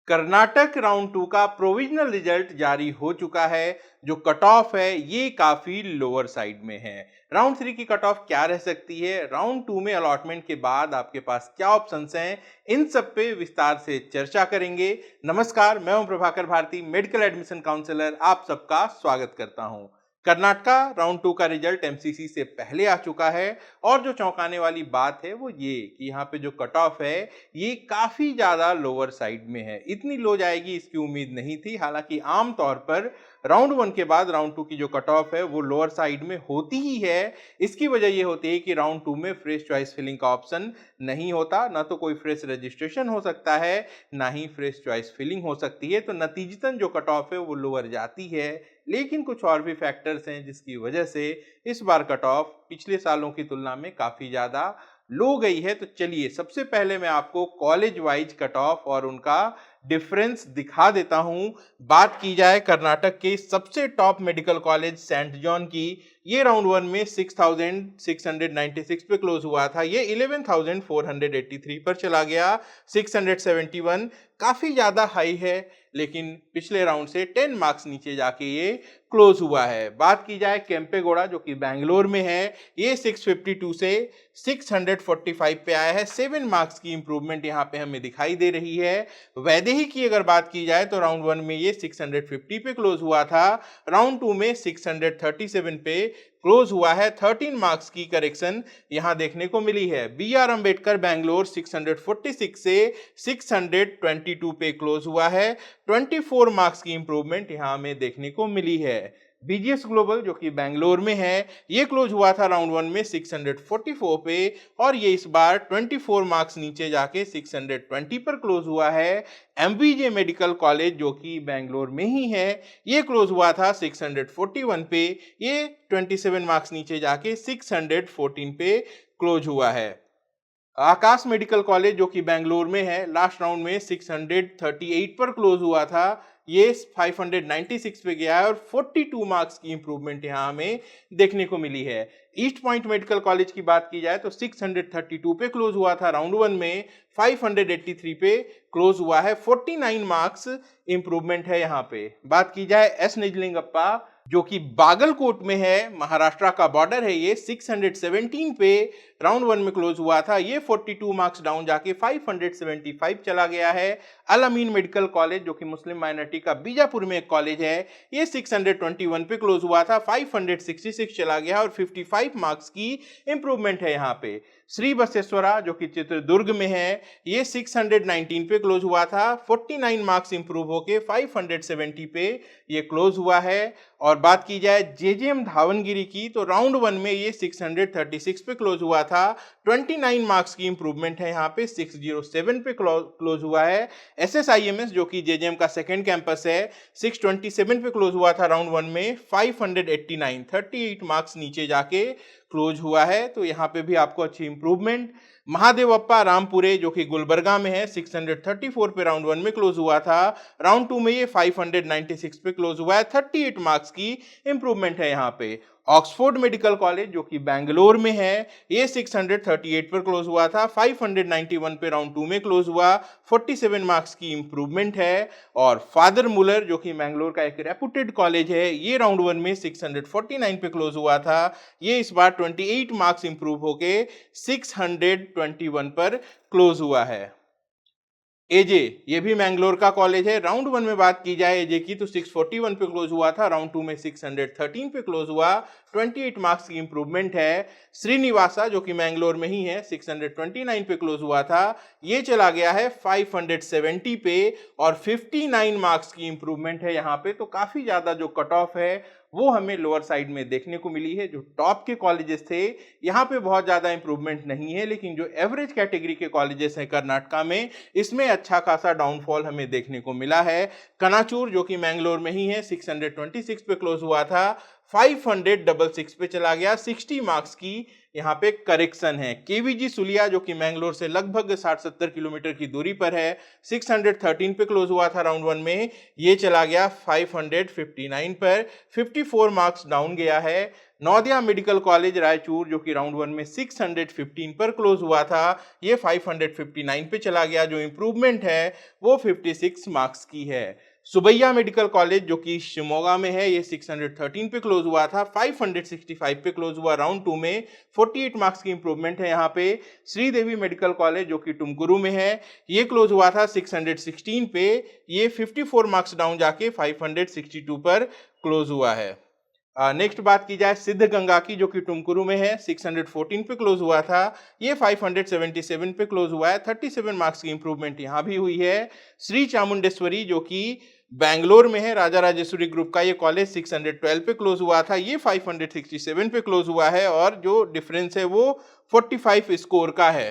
Karnataka round two का provisional result जारी हो चुका है। जो कट ऑफ है ये काफी लोअर साइड में है। राउंड थ्री की कट ऑफ क्या रह सकती है, राउंड टू में अलॉटमेंट के बाद आपके पास क्या ऑप्शंस हैं, इन सब पे विस्तार से चर्चा करेंगे। नमस्कार, मैं हूं Prabhakar Bharati, medical admission counsellor, आप सबका स्वागत करता हूं। कर्नाटका राउंड टू का रिजल्ट एमसीसी से पहले आ चुका है और जो चौंकाने वाली बात है वो ये कि यहाँ पे जो कट ऑफ है ये काफी ज्यादा लोअर साइड में है। इतनी लो जाएगी इसकी उम्मीद नहीं थी। हालांकि आमतौर पर राउंड वन के बाद राउंड टू की जो कट ऑफ है वो लोअर साइड में होती ही है। इसकी वजह ये होती है कि राउंड टू में फ्रेश चॉइस फिलिंग का ऑप्शन नहीं होता, ना तो कोई फ्रेश रजिस्ट्रेशन हो सकता है, ना ही फ्रेश चॉइस फिलिंग हो सकती है। तो नतीजतन जो कट ऑफ है वो लोअर जाती है। लेकिन कुछ और भी फैक्टर्स हैं जिसकी वजह से इस बार कट ऑफ पिछले सालों की तुलना में काफी ज्यादा लो गई है। तो चलिए सबसे पहले मैं आपको कॉलेज वाइज कट ऑफ और उनका डिफरेंस दिखा देता हूं। बात की जाए कर्नाटक के सबसे top medical college Saint John की, ये राउंड वन में 6,696 पे क्लोज हुआ था, ये 11,483 पर चला गया। 671 काफी ज्यादा हाई है, लेकिन पिछले राउंड से 10 मार्क्स नीचे जाके ये क्लोज हुआ है। बात की जाए केम्पेगौड़ा जो कि बैंगलोर में है, ये 652 से 645 पे आया है। 7 मार्क्स की इंप्रूवमेंट यहाँ पे हमें दिखाई दे रही है। वैदेही की अगर बात की जाए तो राउंड वन में ये 650 पे क्लोज हुआ था, राउंड टू में 637 पे क्लोज हुआ है। 13 मार्क्स की करेक्शन यहां देखने को मिली है। बी आर अम्बेडकर बैंगलोर 646 से 622 पे क्लोज हुआ है। 24 मार्क्स की इंप्रूवमेंट यहां हमें देखने को मिली है। बीजीएस ग्लोबल जो कि बैंगलोर में है, ये क्लोज हुआ था राउंड वन में 644 पे और ये इस बार 24 मार्क्स नीचे जाके 620 पर क्लोज हुआ है। एमबीजे मेडिकल कॉलेज जो कि बैंगलोर में ही है, ये क्लोज हुआ था 641 पे, ये 27 मार्क्स नीचे जाके 614 पे क्लोज हुआ है। आकाश मेडिकल कॉलेज जो कि बैंगलोर में है, लास्ट राउंड में 638 पर क्लोज हुआ था, ये 596 पे गया है और 42 मार्क्स की इंप्रूवमेंट यहां हमें देखने को मिली है। ईस्ट पॉइंट मेडिकल कॉलेज की बात की जाए तो 632 पे क्लोज हुआ था राउंड वन में, 583 पे क्लोज हुआ है। 49 मार्क्स इंप्रूवमेंट है यहाँ पे। बात की जाए एस निजलिंगप्पा जो कि बागलकोट में है, महाराष्ट्र का बॉर्डर है, ये 617 पे राउंड वन में क्लोज हुआ था, ये 42 मार्क्स डाउन जाके 575 चला गया है। अल अमीन मेडिकल कॉलेज जो कि मुस्लिम माइनॉरिटी का बीजापुर में एक कॉलेज है, ये 621 पे क्लोज हुआ था, 566 चला गया और 55 मार्क्स की इंप्रूवमेंट है यहाँ पे। श्री बसवेश्वरा जो कि चित्रदुर्ग में है, ये 619 पे क्लोज हुआ था, 49 मार्क्स इंप्रूव होके 570 पे ये क्लोज हुआ है। और बात की जाए जेजेएम धावनगिरी की तो राउंड वन में ये 636 पे क्लोज हुआ था, 29 मार्क्स की इंप्रूवमेंट है यहाँ पे, 607 पे क्लोज हुआ है। एसएसआईएमएस जो कि जेजेएम का सेकेंड कैंपस है, 627 पे क्लोज हुआ था राउंड वन में, 589 38 मार्क्स नीचे जाके क्लोज हुआ है। तो यहाँ पे भी आपको अच्छी इंप्रूवमेंट। महादेवप्पा रामपुरे जो कि गुलबर्गा में है, 634 पे राउंड वन में क्लोज हुआ था, राउंड टू में ये 596 पे क्लोज हुआ है, 38 मार्क्स की इंप्रूवमेंट है यहाँ पे। ऑक्सफोर्ड मेडिकल कॉलेज जो कि बैंगलोर में है, ये 638 पर क्लोज हुआ था, 591 पे राउंड टू में क्लोज हुआ, 47 मार्क्स की इंप्रूवमेंट है। और फादर मुलर जो कि बैंगलोर का एक रेपुटेड कॉलेज है, ये राउंड वन में 649 पे क्लोज हुआ था, ये इस बार 28 मार्क्स इंप्रूव होके 621 पर क्लोज हुआ है। एजे ये भी मैंगलोर का कॉलेज है, राउंड वन में बात की जाए एजे की तो 641 पे क्लोज हुआ था, राउंड टू में 613 पे क्लोज हुआ, 28 मार्क्स की इंप्रूवमेंट है। श्रीनिवासा जो कि मैंगलोर में ही है, 629 पे क्लोज हुआ था, ये चला गया है 570 पे और 59 मार्क्स की इंप्रूवमेंट है यहाँ पे। तो काफी ज्यादा जो कट ऑफ है वो हमें लोअर साइड में देखने को मिली है। जो टॉप के कॉलेजेस थे यहाँ पे बहुत ज्यादा इंप्रूवमेंट नहीं है, लेकिन जो एवरेज कैटेगरी के कॉलेजेस हैं कर्नाटका में, इसमें अच्छा खासा डाउनफॉल हमें देखने को मिला है। कनाचूर जो कि मैंगलोर में ही है, 626 पे क्लोज हुआ था, 566 पे चला गया, 60 मार्क्स की यहाँ पे करेक्शन है। केवीजी सुलिया जो कि मैंगलोर से लगभग 60-70 किलोमीटर की दूरी पर है, 613 पे क्लोज हुआ था राउंड वन में, ये चला गया 559 पर, 54 मार्क्स डाउन गया है। नवोदया मेडिकल कॉलेज रायचूर जो कि राउंड 1 में 615 पर क्लोज हुआ था, ये 559 पे चला गया। जो इंप्रूवमेंट है वो 56 मार्क्स की है। सुबैया मेडिकल कॉलेज जो कि शिमोगा में है, ये 613 पे क्लोज हुआ था, 565 पे क्लोज हुआ राउंड 2 में, 48 मार्क्स की इंप्रूवमेंट है यहाँ पे। श्रीदेवी मेडिकल कॉलेज जो कि टुमकुरू में है, ये क्लोज हुआ था 616 पे, ये 54 मार्क्स डाउन जाके 562 पर क्लोज हुआ है। नेक्स्ट बात की जाए सिद्धगंगा की जो कि टुमकुरू में है, 614 पे क्लोज हुआ था, ये 577 पे क्लोज हुआ है, 37 मार्क्स की इंप्रूवमेंट यहाँ भी हुई है। श्री चामुंडेश्वरी जो कि बैंगलोर में है, राजा राजेश्वरी ग्रुप का ये कॉलेज, 612 पे क्लोज हुआ था, ये 567 पे क्लोज हुआ है और जो डिफरेंस है वो 45 स्कोर का है।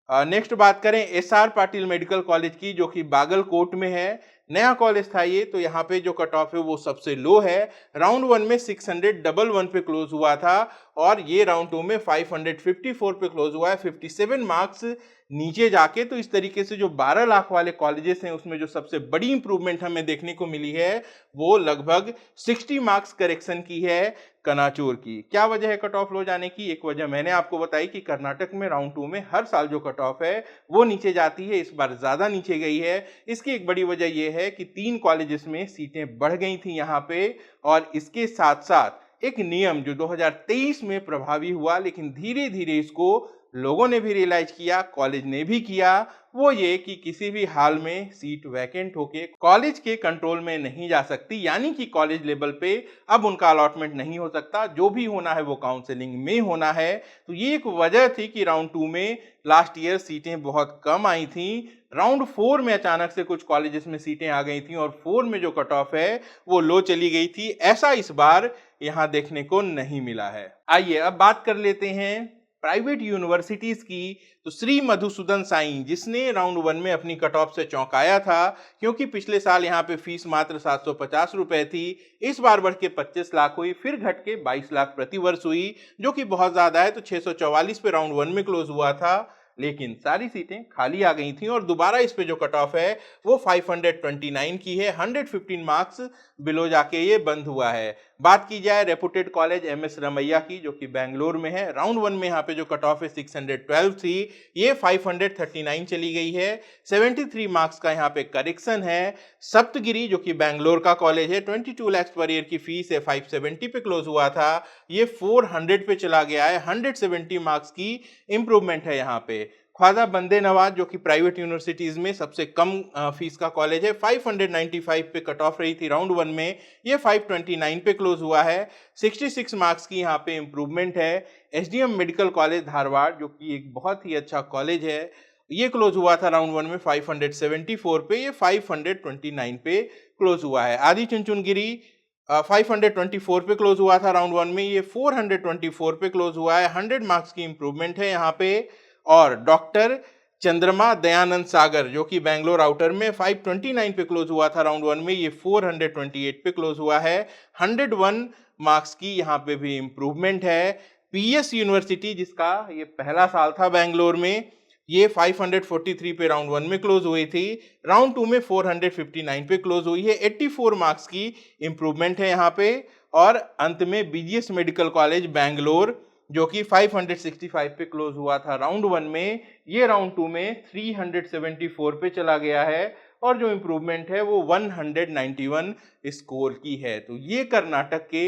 नेक्स्ट बात करें एसआर पाटिल मेडिकल कॉलेज की जो कि बागलकोट में है, नया कॉलेज था ये, तो यहाँ पे जो कट ऑफ है वो सबसे लो है। राउंड 1 में 611 पे क्लोज हुआ था और ये राउंड 2 में 554 पे क्लोज हुआ है, 57 मार्क्स नीचे जाके। तो इस तरीके से जो 12 लाख वाले कॉलेजेस हैं उसमें जो सबसे बड़ी इंप्रूवमेंट हमें देखने को मिली है वो लगभग 60 मार्क्स करेक्शन की है कनाचूर की। क्या वजह है कट ऑफ लो जाने की? एक वजह मैंने आपको बताई कि कर्नाटक में राउंड 2 में हर साल जो कट ऑफ है वो नीचे जाती है, इस बार ज्यादा नीचे गई है। इसकी एक बड़ी वजह यह है कि 3 कॉलेजेस में सीटें बढ़ गई थी यहाँ पे, और इसके साथ साथ एक नियम जो 2023 में प्रभावी हुआ, लेकिन धीरे धीरे इसको लोगों ने भी रियलाइज किया, कॉलेज ने भी किया, वो ये कि किसी भी हाल में सीट वैकेंट होके कॉलेज के कंट्रोल में नहीं जा सकती, यानी कि कॉलेज लेवल पे अब उनका अलॉटमेंट नहीं हो सकता, जो भी होना है वो काउंसलिंग में होना है। तो ये एक वजह थी कि राउंड 2 में लास्ट ईयर सीटें बहुत कम आई थी। राउंड 4 में अचानक से कुछ कॉलेजेस में सीटें आ गई थी और 4 में जो कट ऑफ है वो लो चली गई थी। ऐसा इस बार यहां देखने को नहीं मिला है। आइए अब बात कर लेते हैं प्राइवेट यूनिवर्सिटीज की। तो श्री मधुसूदन साई जिसने राउंड 1 में अपनी कट ऑफ से चौंकाया था, क्योंकि पिछले साल यहाँ पे फीस मात्र 750 रुपए थी, इस बार बढ़ के 25 लाख हुई, फिर घट के 22 लाख प्रति वर्ष हुई, जो कि बहुत ज्यादा है। तो 644 पे राउंड 1 में क्लोज हुआ था, लेकिन सारी सीटें खाली आ गई थी और दोबारा इस पे जो कट ऑफ है वो 529 की है, 115 मार्क्स बिलो जाके ये बंद हुआ है। बात की जाए रेपुटेड कॉलेज एमएस रमैया की जो कि बेंगलोर में है, राउंड 1 में यहाँ पे जो कट ऑफ है 612 थी, ये 539 चली गई है, 73 मार्क्स का यहाँ पे करेक्शन है। सप्तगिरी जो कि बेंगलोर का कॉलेज है, 22 लाख पर ईयर की फीस है, 570 पे क्लोज हुआ था, ये 400 पे चला गया है, 170 मार्क्स की इंप्रूवमेंट है यहाँ पे। ख्वाजा बंदे नवाज जो कि प्राइवेट यूनिवर्सिटीज में सबसे कम फीस का कॉलेज है, 595 पे कट ऑफ रही थी राउंड 1 में, ये 529 पे क्लोज हुआ है, 66 मार्क्स की यहाँ पे इंप्रूवमेंट है। एसडीएम मेडिकल कॉलेज धारवाड़ जो कि एक बहुत ही अच्छा कॉलेज है, ये क्लोज हुआ था राउंड 1 में 574 पे, ये 529 पे क्लोज हुआ है। आदि चुनचुनगिरी 524 पे क्लोज हुआ था राउंड 1 में, ये 424 पे क्लोज हुआ है, 100 मार्क्स की इंप्रूवमेंट है यहाँ पे। और डॉक्टर चंद्रमा दयानंद सागर जो कि बेंगलोर आउटर में 529 पे क्लोज हुआ था राउंड 1 में, ये 428 पे क्लोज हुआ है, 101 मार्क्स की यहाँ पे भी इंप्रूवमेंट है। पीएस यूनिवर्सिटी जिसका ये पहला साल था बेंगलोर में, ये 543 पे राउंड 1 में क्लोज हुई थी, राउंड 2 में 459 पे क्लोज हुई है, 84 मार्क्स की इंप्रूवमेंट है यहाँ पे। और अंत में बीजीएस मेडिकल कॉलेज बेंगलोर जो कि 565 पे क्लोज हुआ था राउंड 1 में, ये राउंड 2 में 374 पे चला गया है और जो इंप्रूवमेंट है वो 191 स्कोर की है। तो ये कर्नाटक के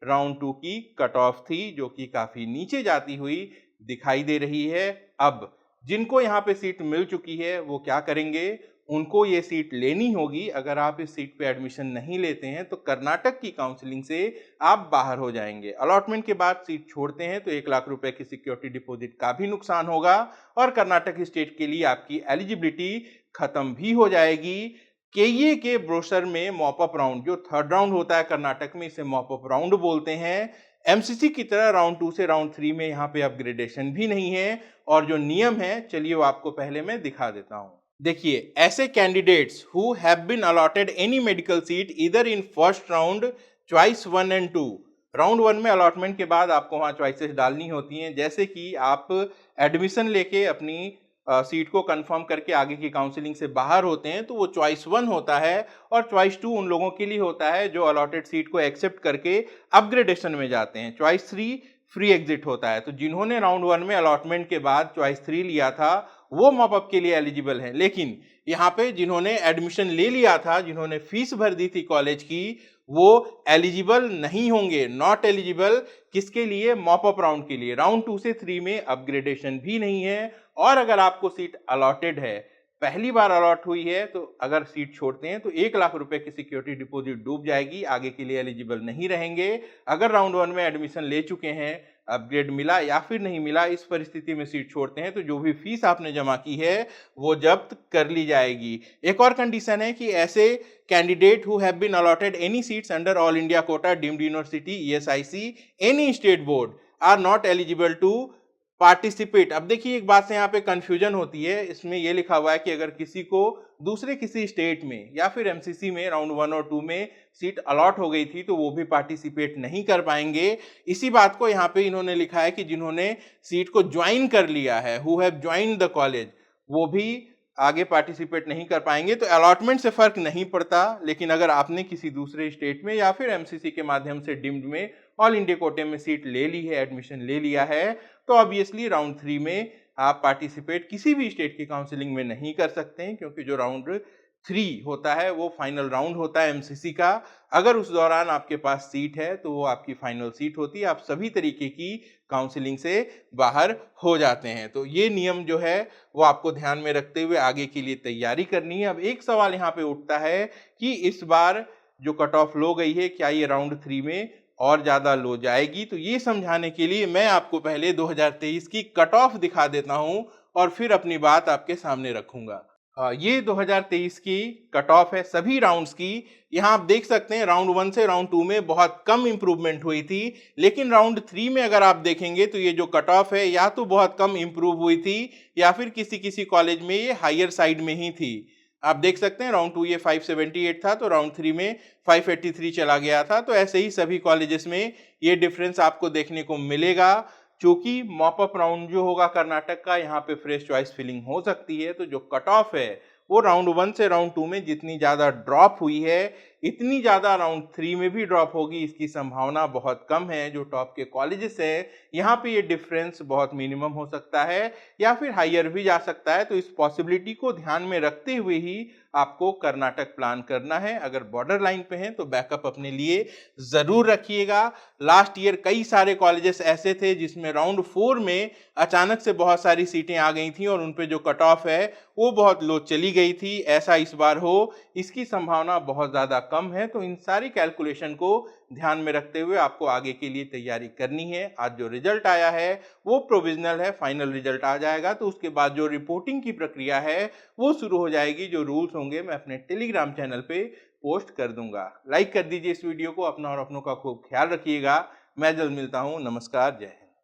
राउंड 2 की कट ऑफ थी जो कि काफी नीचे जाती हुई दिखाई दे रही है। अब जिनको यहाँ पे सीट मिल चुकी है वो क्या करेंगे? उनको ये सीट लेनी होगी। अगर आप इस सीट पे एडमिशन नहीं लेते हैं तो कर्नाटक की काउंसलिंग से आप बाहर हो जाएंगे। अलॉटमेंट के बाद सीट छोड़ते हैं तो 1 लाख रुपए की सिक्योरिटी डिपॉजिट का भी नुकसान होगा और कर्नाटक स्टेट के लिए आपकी एलिजिबिलिटी खत्म भी हो जाएगी। केईए के ब्रोशर में मॉपअप राउंड, जो थर्ड राउंड होता है कर्नाटक में, इसे मॉपअप राउंड बोलते हैं। एमसीसी की तरह राउंड 2 से राउंड 3 में यहाँ पे अपग्रेडेशन भी नहीं है और जो नियम है चलिए वो आपको पहले मैं दिखा देता हूँ। देखिए, ऐसे candidates who have been allotted any medical seat either in first round choice 1 and 2, round 1 में अलॉटमेंट के बाद आपको वहाँ चॉइसेस डालनी होती हैं, जैसे कि आप एडमिशन लेके अपनी सीट को कंफर्म करके आगे की काउंसलिंग से बाहर होते हैं तो वो चॉइस 1 होता है, और चॉइस 2 उन लोगों के लिए होता है जो अलॉटेड सीट को एक्सेप्ट करके अपग्रेडेशन में जाते हैं। चॉइस 3 फ्री एग्जिट होता है। तो जिन्होंने राउंड 1 में अलॉटमेंट के बाद चॉइस 3 लिया था वो मॉप अप के लिए एलिजिबल हैं, लेकिन यहाँ पे जिन्होंने एडमिशन ले लिया था, जिन्होंने फीस भर दी थी कॉलेज की, वो एलिजिबल नहीं होंगे। नॉट एलिजिबल किसके लिए? मॉप अप राउंड के लिए। राउंड 2 से 3 में अपग्रेडेशन भी नहीं है, और अगर आपको सीट अलॉटेड है, पहली बार अलॉट हुई है, तो अगर सीट छोड़ते हैं तो 1 लाख रुपए की सिक्योरिटी डिपॉजिट डूब जाएगी, आगे के लिए एलिजिबल नहीं रहेंगे। अगर राउंड 1 में एडमिशन ले चुके हैं, अपग्रेड मिला या फिर नहीं मिला, इस परिस्थिति में सीट छोड़ते हैं तो जो भी फीस आपने जमा की है वो जब्त कर ली जाएगी। एक और कंडीशन है कि ऐसे candidate who have been allotted any seats under all India quota, deemed university, ESIC, any state board are not eligible to participate. अब देखिए एक बात से यहाँ पे कंफ्यूजन होती है, इसमें ये लिखा हुआ है कि अगर किसी को दूसरे किसी स्टेट में या फिर एमसीसी में राउंड 1 और 2 में सीट अलॉट हो गई थी तो वो भी पार्टिसिपेट नहीं कर पाएंगे। इसी बात को यहाँ पे इन्होंने लिखा है कि जिन्होंने सीट को ज्वाइन कर लिया है, who have joined the college, वो भी आगे पार्टिसिपेट नहीं कर पाएंगे। तो अलॉटमेंट से फर्क नहीं पड़ता, लेकिन अगर आपने किसी दूसरे स्टेट में या फिर एमसीसी के माध्यम से डिम्ड में ऑल इंडिया कोटे में सीट ले ली है, एडमिशन ले लिया है, तो ऑब्वियसली राउंड 3 में आप पार्टिसिपेट किसी भी स्टेट की काउंसलिंग में नहीं कर सकते हैं, क्योंकि जो राउंड 3 होता है वो फाइनल राउंड होता है एमसीसी का। अगर उस दौरान आपके पास सीट है तो वो आपकी फाइनल सीट होती है, आप सभी तरीके की काउंसलिंग से बाहर हो जाते हैं। तो ये नियम जो है वो आपको ध्यान में रखते हुए आगे के लिए तैयारी करनी है। अब एक सवाल यहाँ पे उठता है कि इस बार जो कट ऑफ लो गई है, क्या ये राउंड 3 में और ज़्यादा लो जाएगी? तो ये समझाने के लिए मैं आपको पहले 2023 की कट ऑफ दिखा देता हूं और फिर अपनी बात आपके सामने रखूंगा। ये 2023 की कट ऑफ है सभी राउंड्स की। यहाँ आप देख सकते हैं राउंड 1 से राउंड 2 में बहुत कम इंप्रूवमेंट हुई थी, लेकिन राउंड 3 में अगर आप देखेंगे तो ये जो कट ऑफ है या तो बहुत कम इंप्रूव हुई थी या फिर किसी किसी कॉलेज में ये हायर साइड में ही थी। आप देख सकते हैं राउंड 2 ये 578 था तो राउंड 3 में 583 चला गया था। तो ऐसे ही सभी कॉलेजेस में ये डिफरेंस आपको देखने को मिलेगा। चूंकि मॉप अप राउंड जो होगा कर्नाटक का, यहाँ पे फ्रेश चॉइस फिलिंग हो सकती है, तो जो कट ऑफ है वो राउंड 1 से राउंड 2 में जितनी ज़्यादा ड्रॉप हुई है इतनी ज़्यादा राउंड 3 में भी ड्रॉप होगी, इसकी संभावना बहुत कम है। जो टॉप के कॉलेजेस हैं यहाँ पे ये डिफरेंस बहुत मिनिमम हो सकता है या फिर हायर भी जा सकता है। तो इस पॉसिबिलिटी को ध्यान में रखते हुए ही आपको कर्नाटक प्लान करना है। अगर बॉर्डर लाइन पे हैं तो बैकअप अपने लिए ज़रूर रखिएगा। लास्ट ईयर कई सारे कॉलेजेस ऐसे थे जिसमें राउंड 4 में अचानक से बहुत सारी सीटें आ गई थी और उन पे जो कट ऑफ है वो बहुत लो चली गई थी। ऐसा इस बार हो इसकी संभावना बहुत ज़्यादा कम है। तो इन सारी कैलकुलेशन को ध्यान में रखते हुए आपको आगे के लिए तैयारी करनी है। आज जो रिजल्ट आया है वो प्रोविजनल है, फाइनल रिजल्ट आ जाएगा तो उसके बाद जो रिपोर्टिंग की प्रक्रिया है वो शुरू हो जाएगी। जो रूल्स होंगे मैं अपने टेलीग्राम चैनल पे पोस्ट कर दूंगा। लाइक कर दीजिए इस वीडियो को, अपना और अपनों का खूब ख्याल रखिएगा। मैं जल्द मिलता हूँ। नमस्कार, जय हिंद।